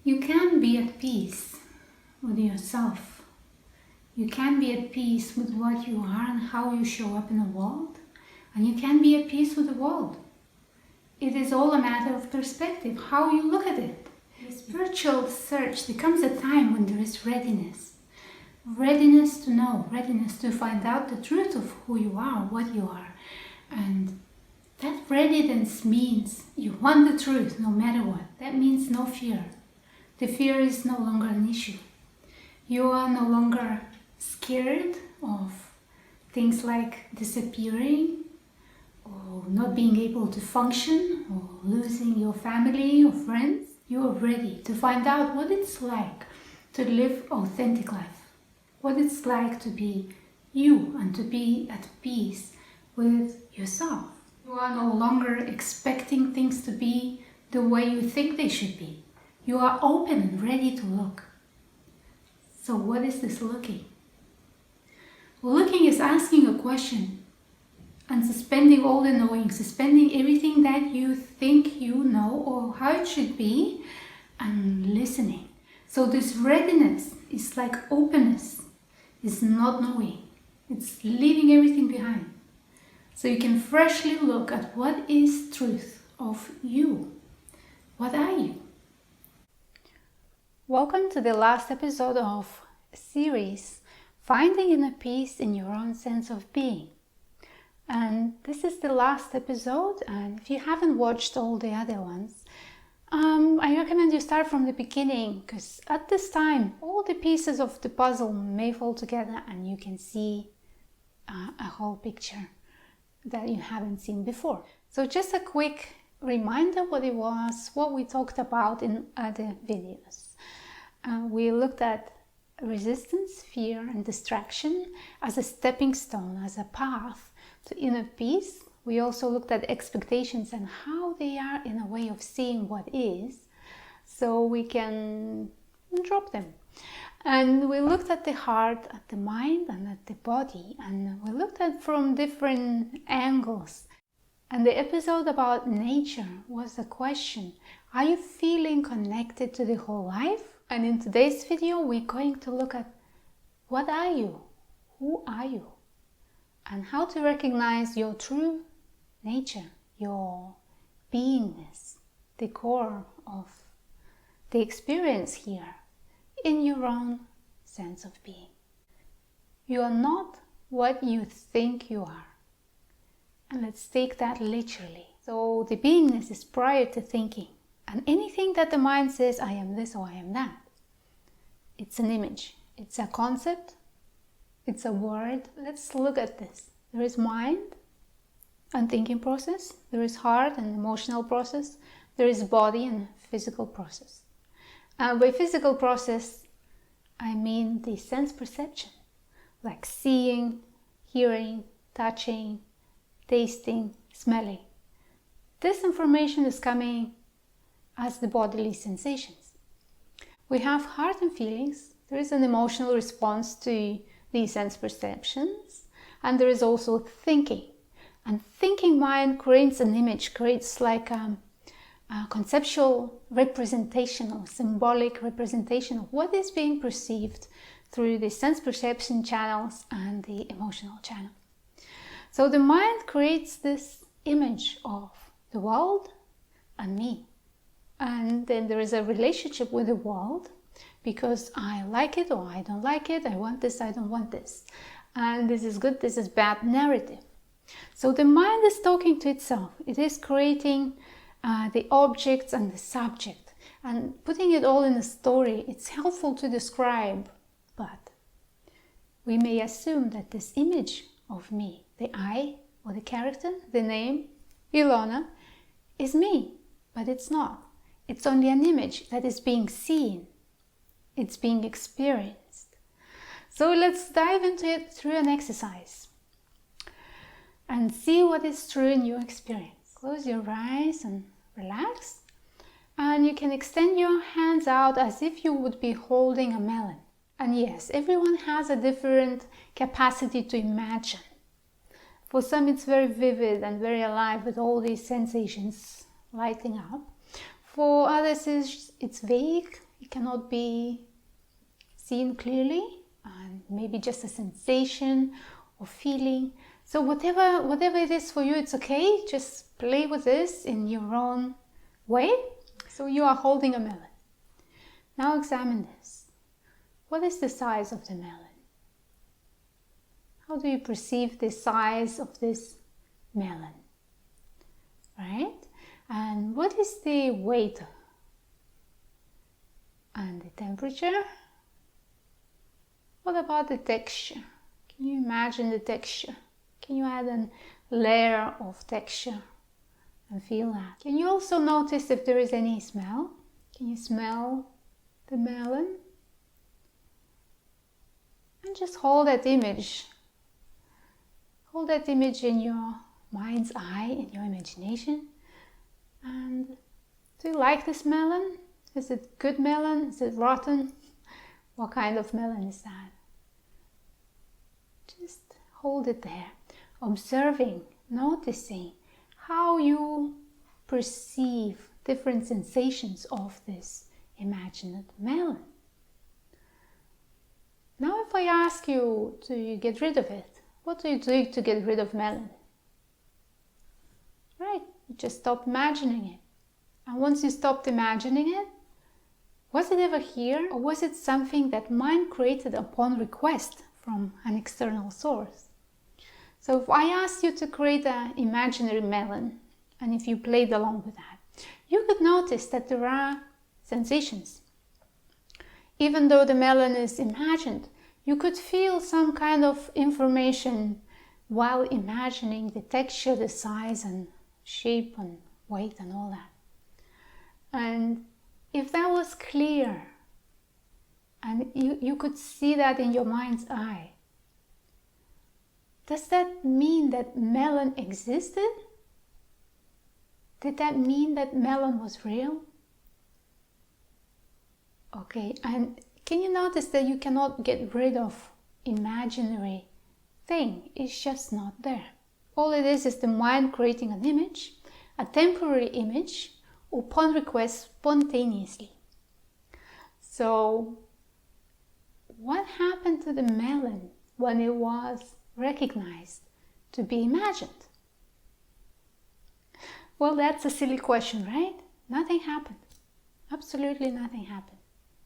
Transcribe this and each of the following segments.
You can be at peace with yourself. You can be at peace with what you are and how you show up in the world. And you can be at peace with the world. It is all a matter of perspective, how you look at it. The spiritual search, there comes a time when there is readiness. Readiness to know, readiness to find out the truth of who you are, what you are. And that readiness means you want the truth no matter what. That means no fear. The fear is no longer an issue. You are no longer scared of things like disappearing or not being able to function or losing your family or friends. You are ready to find out what it's like to live authentic life, what it's like to be you and to be at peace with yourself. You are no longer expecting things to be the way you think they should be. You are open and ready to look. So what is this looking? Looking is asking a question and suspending all the knowing, suspending everything that you think you know or how it should be, and listening. So this readiness is like openness, it's not knowing, it's leaving everything behind. So you can freshly look at what is truth of you. What are you? Welcome to the last episode of a series, Finding Inner Peace in Your Own Sense of Being. And this is the last episode, and if you haven't watched all the other ones, I recommend you start from the beginning, because at this time all the pieces of the puzzle may fall together and you can see a whole picture that you haven't seen before. So just a quick reminder what it was, what we talked about in other videos. We looked at resistance, fear and distraction as a stepping stone, as a path to inner peace. We also looked at expectations and how they are in a way of seeing what is, so we can drop them. And we looked at the heart, at the mind and at the body, and we looked at from different angles. And the episode about nature was the question, are you feeling connected to the whole life? And in today's video we're going to look at what are you? Who are you? And how to recognize your true nature, your beingness, the core of the experience here in your own sense of being. You are not what you think you are. And let's take that literally. So the beingness is prior to thinking. And anything that the mind says, I am this or I am that, it's an image, it's a concept, it's a word. Let's look at this. There is mind and thinking process. There is heart and emotional process. There is body and physical process. By physical process, I mean the sense perception, like seeing, hearing, touching, tasting, smelling. This information is coming as the bodily sensations. We have heart and feelings. There is an emotional response to these sense perceptions, and there is also thinking. And thinking mind creates an image, creates like a conceptual representation or symbolic representation of what is being perceived through the sense perception channels and the emotional channel. So the mind creates this image of the world and me. And then there is a relationship with the world, because I like it or I don't like it, I want this, I don't want this. And this is good, this is bad narrative. So the mind is talking to itself. It is creating the objects and the subject and putting it all in a story. It's helpful to describe, but we may assume that this image of me, the I or the character, the name, Ilona, is me, but it's not. It's only an image that is being seen. It's being experienced. So let's dive into it through an exercise and see what is true in your experience. Close your eyes and relax. And you can extend your hands out as if you would be holding a melon. And yes, everyone has a different capacity to imagine. For some it's very vivid and very alive with all these sensations lighting up. For others, it's vague. It cannot be seen clearly, and maybe just a sensation or feeling. So whatever it is for you, it's okay. Just play with this in your own way. So you are holding a melon. Now examine this. What is the size of the melon? How do you perceive the size of this melon? Right? And what is the weight and the temperature? What about the texture? Can you imagine the texture? Can you add a layer of texture and feel that? Can you also notice if there is any smell? Can you smell the melon? And just hold that image. Hold that image in your mind's eye, in your imagination. And do you like this melon? Is it good melon? Is it rotten? What kind of melon is that? Just hold it there, observing, noticing how you perceive different sensations of this imagined melon. Now if I ask you to get rid of it, what do you do to get rid of melon? Right, you just stop imagining it. And once you stopped imagining it, was it ever here, or was it something that mind created upon request from an external source? So if I asked you to create an imaginary melon, and if you played along with that, you could notice that there are sensations. Even though the melon is imagined, you could feel some kind of information while imagining the texture, the size and shape and weight and all that. And if that was clear, and you could see that in your mind's eye, does that mean that melon existed? Did that mean that melon was real? Okay, and can you notice that you cannot get rid of imaginary thing? It's just not there. All it is the mind creating an image, a temporary image, upon request spontaneously. So what happened to the melon when it was recognized to be imagined? Well, that's a silly question, right? Nothing happened. Absolutely nothing happened.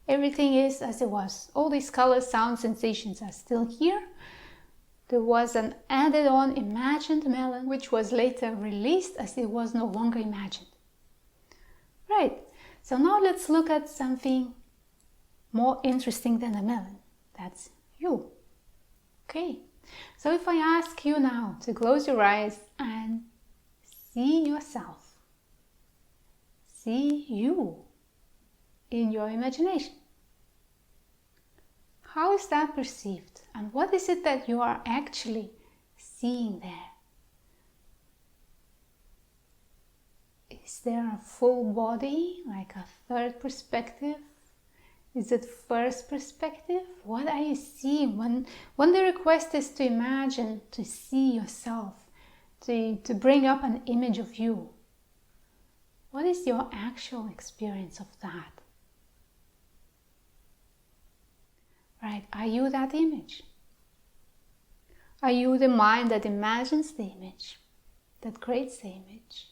Everything is as it was. All these colors, sounds, sensations are still here. There was an added on imagined melon, which was later released as it was no longer imagined. Right, so now let's look at something more interesting than a melon. That's you. Okay, so if I ask you now to close your eyes and see yourself, see you in your imagination, how is that perceived? And what is it that you are actually seeing there? Is there a full body, like a third perspective? Is it first perspective? What are you seeing? When the request is to imagine, to see yourself, to bring up an image of you, what is your actual experience of that? Right? Are you that image? Are you the mind that imagines the image, that creates the image?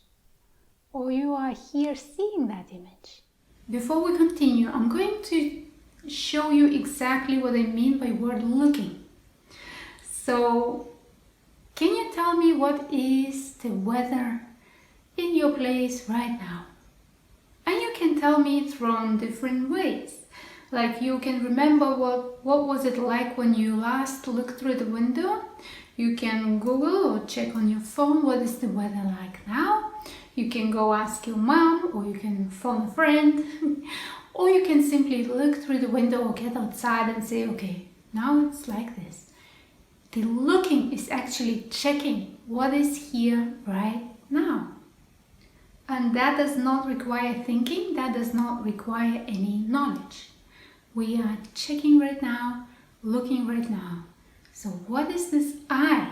Or you are here seeing that image? Before we continue, I'm going to show you exactly what I mean by word looking. So, can you tell me what is the weather in your place right now? And you can tell me it from different ways. Like you can remember what was it like when you last looked through the window. You can Google or check on your phone what is the weather like now. You can go ask your mom, or you can phone a friend, or you can simply look through the window or get outside and say, okay, now it's like this. The looking is actually checking what is here right now. And that does not require thinking, that does not require any knowledge. We are checking right now, looking right now. So what is this I?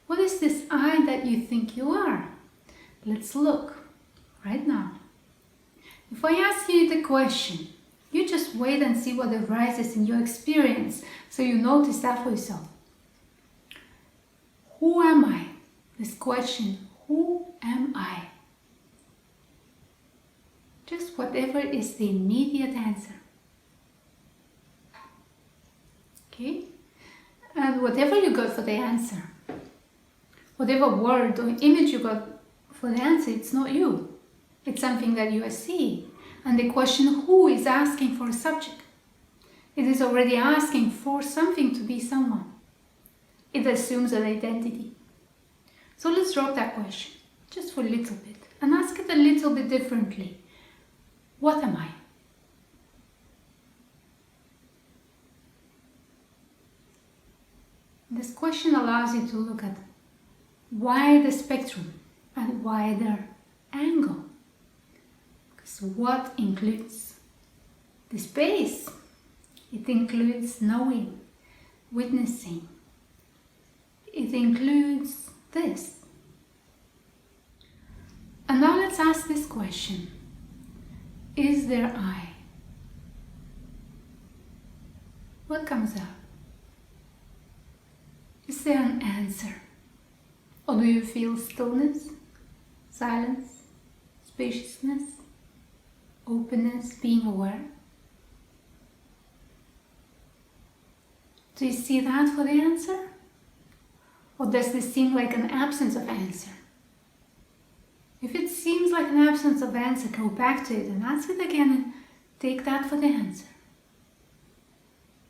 What is this I that you think you are? Let's look right now. If I ask you the question, you just wait and see what arises in your experience, so you notice that for yourself. Who am I? This question, who am I? Just whatever is the immediate answer. Okay? And whatever you got for the answer, whatever word or image you got for the answer, it's not you. It's something that you are seeing. And the question who is asking for a subject. It is already asking for something to be someone. It assumes an identity. So let's drop that question, just for a little bit, and ask it a little bit differently. What am I? This question allows you to look at wider spectrum and wider angle. Because what includes the space? It includes knowing, witnessing. It includes this. And now let's ask this question. Is there I? What comes up? Is there an answer? Or do you feel stillness, silence, spaciousness, openness, being aware? Do you see that for the answer? Or does this seem like an absence of answer? If it seems like an absence of answer, go back to it and ask it again and take that for the answer.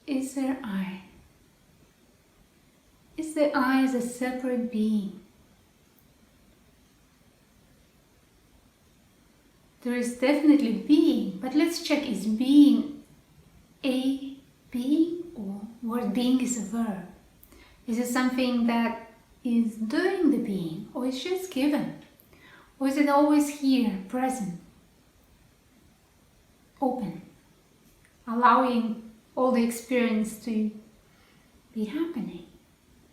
Is there I? Is the I as a separate being? There is definitely being, but let's check, is being a being, or word being is a verb? Is it something that is doing the being, or is just given? Or is it always here, present, open, allowing all the experience to be happening?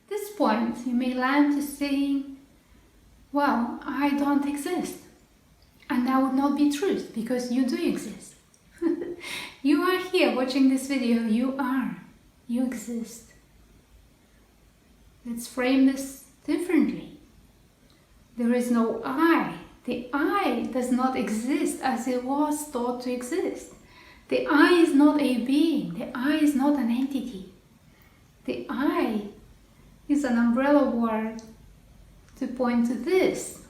At this point, you may land to saying, well, I don't exist. And that would not be truth, because you do exist. You are here watching this video, you exist. Let's frame this differently. There is no I. The I does not exist as it was thought to exist. The I is not a being. The I is not an entity. The I is an umbrella word to point to this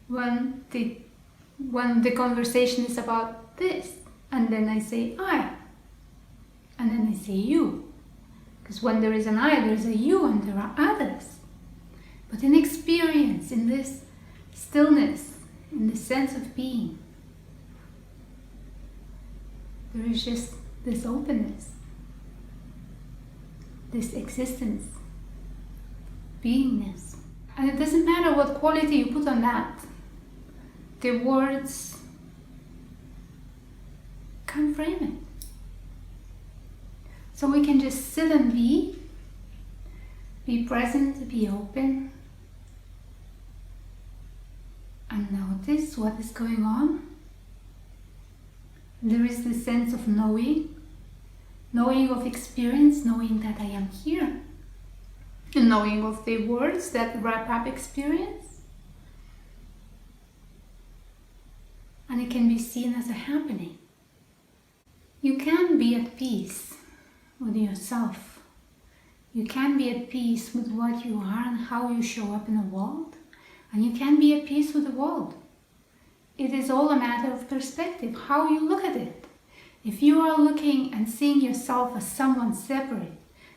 when the conversation is about this. And then I say I. And then I say you. Because when there is an I, there is a you and there are others. But in experience, in this stillness, in the sense of being, there is just this openness, this existence, beingness. And it doesn't matter what quality you put on that. The words can't frame it. So we can just sit and be present, be open, and notice what is going on. There is the sense of knowing of experience, knowing that I am here, and knowing of the words that wrap up experience. And it can be seen as a happening. You can be at peace with yourself. You can be at peace with what you are and how you show up in the world. And you can be at peace with the world. It is all a matter of perspective, how you look at it. If you are looking and seeing yourself as someone separate,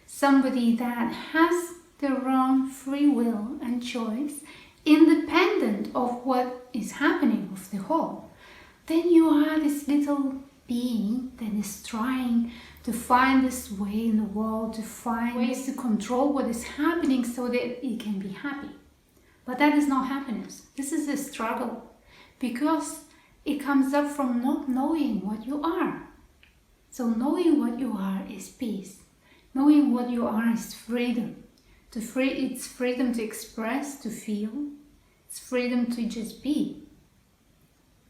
somebody that has their own free will and choice, independent of what is happening with the whole, then you are this little being that is trying to find this way in the world, to find ways to control what is happening so that it can be happy. But that is not happiness. This is a struggle, because it comes up from not knowing what you are. So knowing what you are is peace. Knowing what you are is freedom. It's freedom to express, to feel. It's freedom to just be.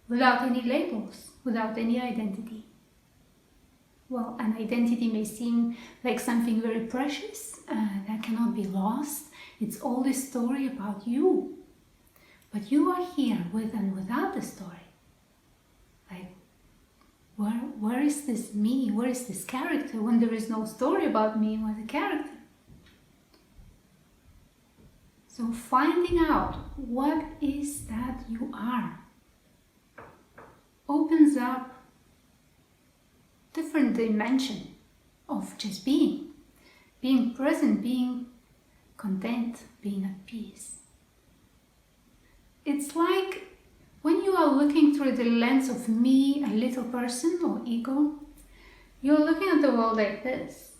without any labels, without any identity. Well, an identity may seem like something very precious that cannot be lost. It's all this story about you. But you are here with and without the story. Like, where is this me? Where is this character when there is no story about me or the character? So finding out what is that you are opens up different dimension of just being present, being content, being at peace. It's like when you are looking through the lens of me, a little person or ego, you're looking at the world like this.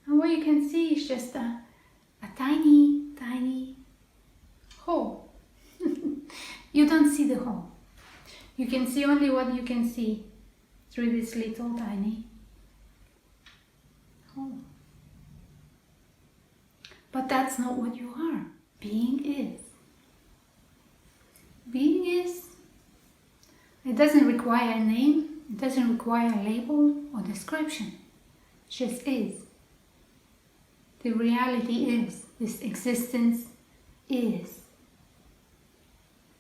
And what you can see is just a tiny, tiny hole. You don't see the hole. You can see only what you can see through this little tiny hole. But that's not what you are. Being is. Being is. It doesn't require a name. It doesn't require a label or description. It just is. The reality is. This existence is.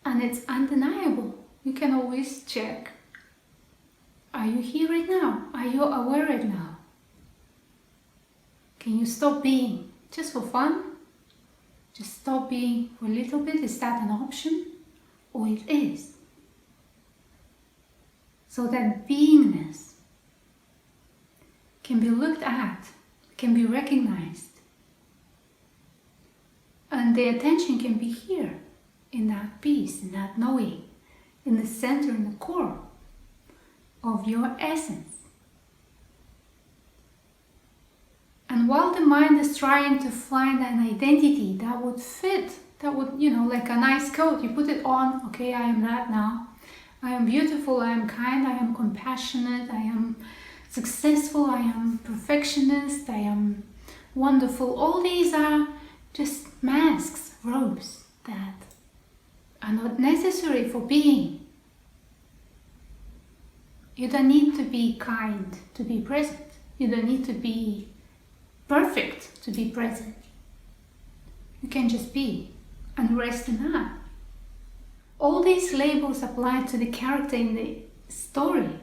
And it's undeniable. You can always check. Are you here right now? Are you aware right now? Can you stop being? Just for fun? Just stop being for a little bit? Is that an option? Or it is? So that beingness can be looked at, can be recognized. And the attention can be here, in that peace, in that knowing, in the center, in the core of your essence. And while the mind is trying to find an identity that would fit, that would, like a nice coat, you put it on, okay, I am that now. I am beautiful, I am kind, I am compassionate, I am successful, I am perfectionist, I am wonderful. All these are just masks, robes that are not necessary for being. You don't need to be kind to be present. You don't need to be perfect to be present. You can just be and rest in that. All these labels apply to the character in the story,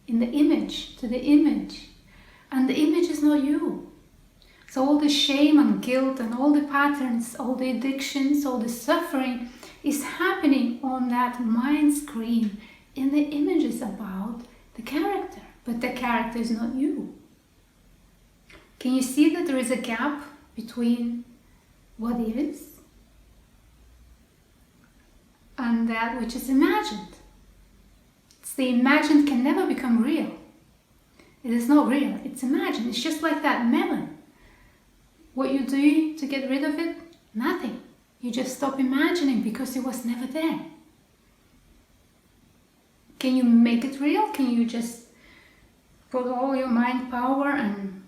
in the image, to the image. And the image is not you. So all the shame and guilt and all the patterns, all the addictions, all the suffering is happening on that mind screen in the images about the character. But the character is not you. Can you see that there is a gap between what is and that which is imagined? It's the imagined can never become real. It is not real, it's imagined. It's just like that melon. What you do to get rid of it? Nothing. You just stop imagining because it was never there. Can you make it real? Can you just put all your mind power and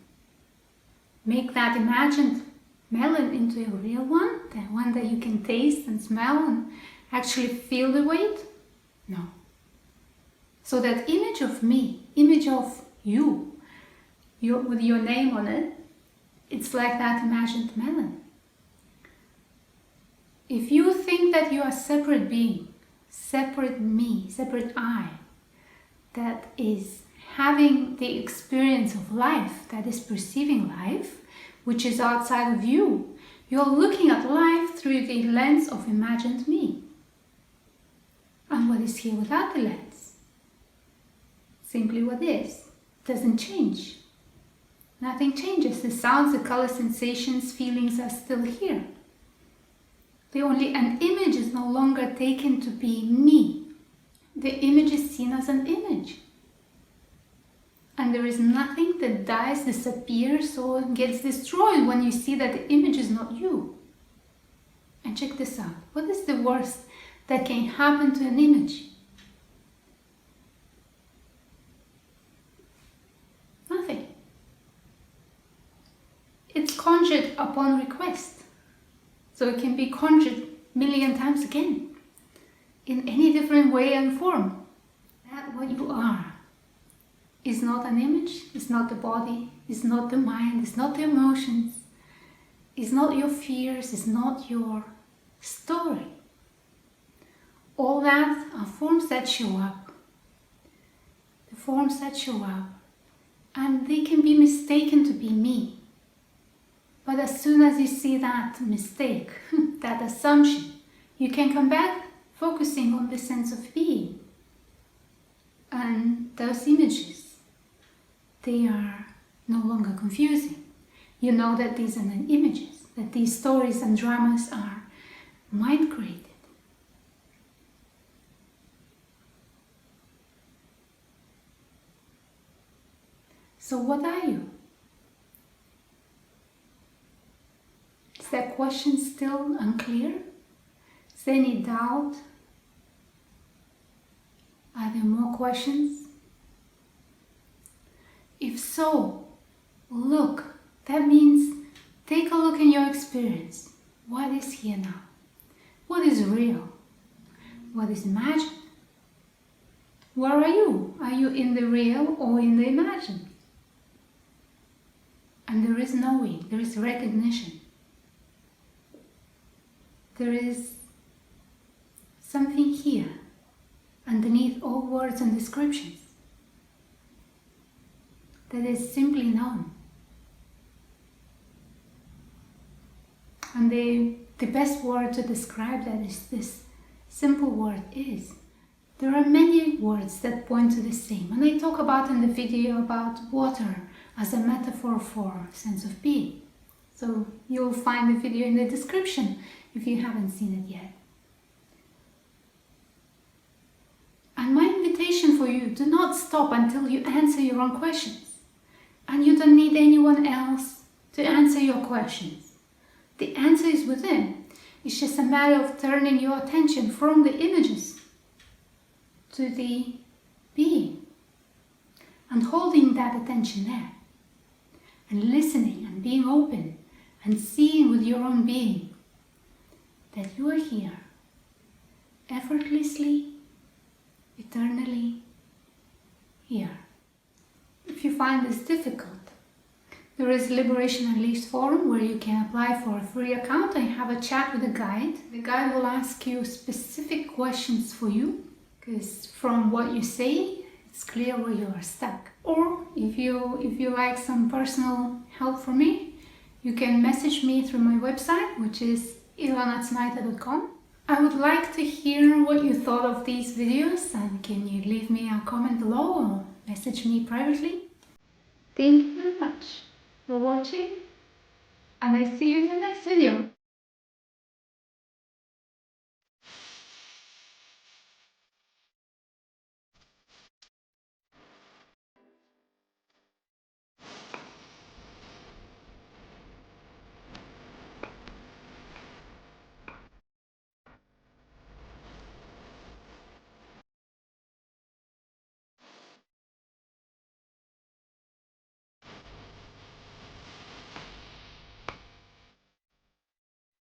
make that imagined melon into a real one? The one that you can taste and smell and actually feel the weight? No. So that image of me, image of you, with your name on it, it's like that imagined melon. If you think that you are separate being, separate me, separate I, that is having the experience of life, that is perceiving life, which is outside of you, you're looking at life through the lens of imagined me. And what is here without the lens? Simply what is. Doesn't change. Nothing changes. The sounds, the colors, sensations, feelings are still here. An image is no longer taken to be me. The image is seen as an image. And there is nothing that dies, disappears, or gets destroyed when you see that the image is not you. And check this out. What is the worst that can happen to an image? Nothing. It's conjured upon request. So it can be conjured a million times again. in any different way and form. That what you are is not an image, it's not the body, it's not the mind, it's not the emotions, it's not your fears, it's not your story. All that are forms that show up. The forms that show up. And they can be mistaken to be me. But as soon as you see that mistake, that assumption, you can come back focusing on the sense of being. And those images, they are no longer confusing. You know that these are not images, that these stories and dramas are mind created. So what are you? Is that question still unclear? Is there any doubt? Are there more questions? If so, look. That means take a look in your experience. What is here now? What is real? What is imagined? Where are you? Are you in the real or in the imagined? And there is knowing, there is recognition. There is something here, underneath all words and descriptions, that is simply known. And the best word to describe that is this simple word is. There are many words that point to the same, and I talk about in the video about water as a metaphor for sense of being. So you'll find the video in the description if you haven't seen it yet. And my invitation for you, do not stop until you answer your own questions. And you don't need anyone else to answer your questions. The answer is within. It's just a matter of turning your attention from the images to the being. And holding that attention there. And listening and being open and seeing with your own being that you are here, effortlessly, eternally here. If you find this difficult, there is Liberation Unleashed forum where you can apply for a free account and have a chat with a guide. The guide will ask you specific questions for you, because from what you say, it's clear where you are stuck. Or if you like some personal help from me, you can message me through my website, which is ilona.ciunaite.com. I would like to hear what you thought of these videos, and can you leave me a comment below or message me privately? Thank you very much for watching, and I see you in the next video.